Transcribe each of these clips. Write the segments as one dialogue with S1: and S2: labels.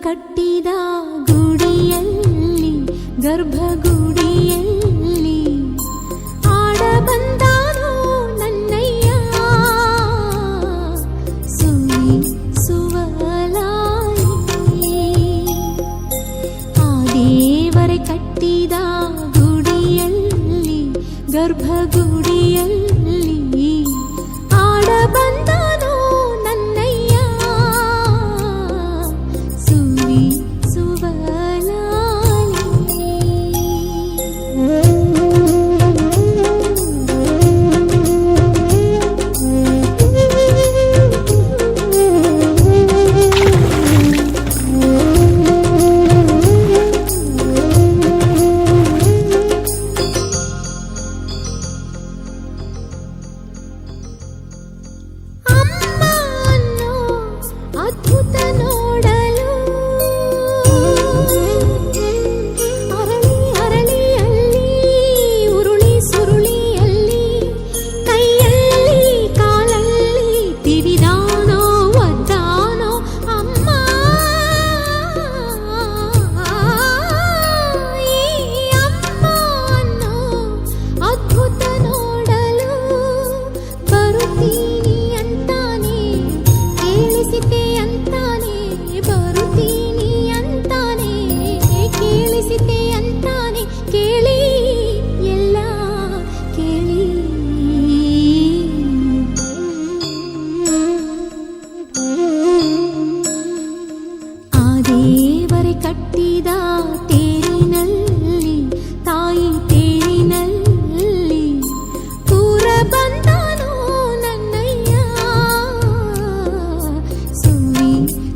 S1: ಕಟ್ಟಿದ ಗುಡಿಯಲ್ಲಿ ಗರ್ಭಗುಡಿಯಲ್ಲಿ ಆಡ ಬಂದಾನೋ ನನ್ನಯ್ಯ ಸುವಲಾಯಿ. ಆ ದೇವರೇ ಕಟ್ಟಿದ ಗುಡಿಯಲ್ಲಿ ಗರ್ಭಗುಡಿಯಲ್ಲಿ ಆಡ ಬಂದಾನೋ ನನ್ನಯ್ಯ ಸುವಲಾಲಿ. ಅದ್ಭುತ ನೋಡಲು ಅರಳಿ ಅರಳಿಯಲ್ಲಿ ಉರುಳಿ ಸುರುಳಿಯಲ್ಲಿ ಕೈಯಲ್ಲಿ ಕಾಲಲ್ಲಿ ತಿವಿದಾನೋ ಒದ್ದಾನೋ ಅಮ್ಮ. ಈ ಅಮ್ಮ ಅನ್ನೋ ಅದ್ಭುತ ನೋಡಲು ಬರುತ್ತೀನಿ ಅಂತಾನೆ ಕೇಳಿಸಿತೆ ಅಂತಾನೆ ಬರುತ್ತೀನಿ ಅಂತಾನೆ ಕೇಳಿಸಿತೆ ಅಂತಾನೆ ಕೇಳಿ ಎಲ್ಲ ಕೇಳಿ. ಆ ದೇವರೇ ಕಟ್ಟಿದ ತೇರಿನಲ್ಲಿ ತಾಯಿ ತೇರಿನಲ್ಲಿ ಕೂರ ಬಂದಾನೋ ನನ್ನಯ್ಯ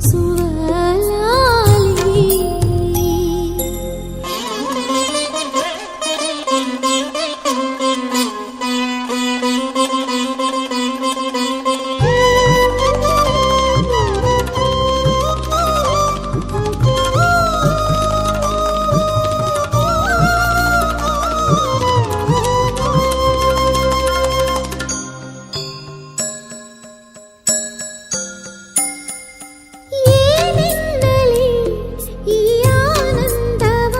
S1: ಸುವಲಾಲಿ. ಏನೆನ್ನಲಿ ಈ ಆನಂದವ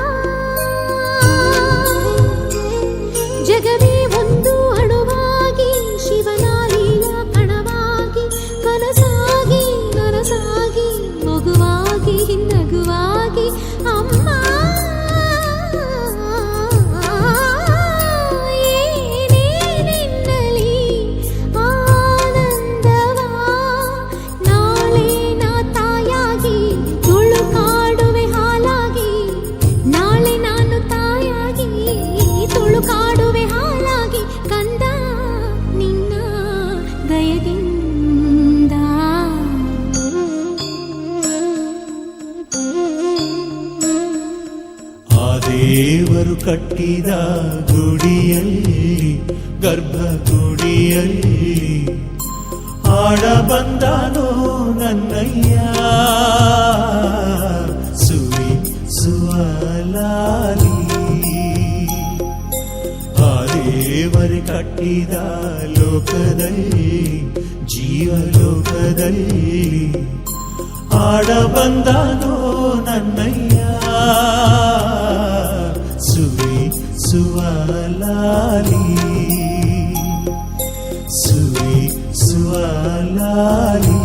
S1: ಜಗವೇ ಒಂದು ಅಣುವಾಗಿ ಶಿವನ ಲೀಲಾ ಕಣವಾಗಿ ಕನಸಾಗಿ ನನಸಾಗಿ ಮಗುವಾಗಿ ನಗುವಾಗಿ ಅಮ್ಮ. ಏನೇನೆನ್ನಲಿ ಆನಂದವ ನಾಳೆ ನಾ ತಾಯಾಗಿ ತುಳುಕಾಡುವೆ ಹಾಲಾಗಿ ನಾಳೆ ನಾನು ತಾಯಾಗಿ ತುಳುಕಾಡುವೆ ಹಾಲಾಗಿ ಕಂದ ನಿನ್ನ ದಯದಿಂದ.
S2: ಆ ದೇವರು ಕಟ್ಟಿದ ಗುಡಿಯಲ್ಲಿ ಗರ್ಭಗುಡಿಯಲ್ಲಿ ಆಡ ಬಂದಾನೋ ನನ್ನಯ್ಯ ಸುವಲಾಲಿ. ಆ ದೇವರೇ ಕಟ್ಟಿದ ಲೋಕದಲ್ಲಿ ಜೀವಲೋಕದಲ್ಲಿ ಆಡ ಬಂದಾನೋ ನನ್ನಯ್ಯ ಸುವಲಾಲಿ ಸುವಲಾಲಿ.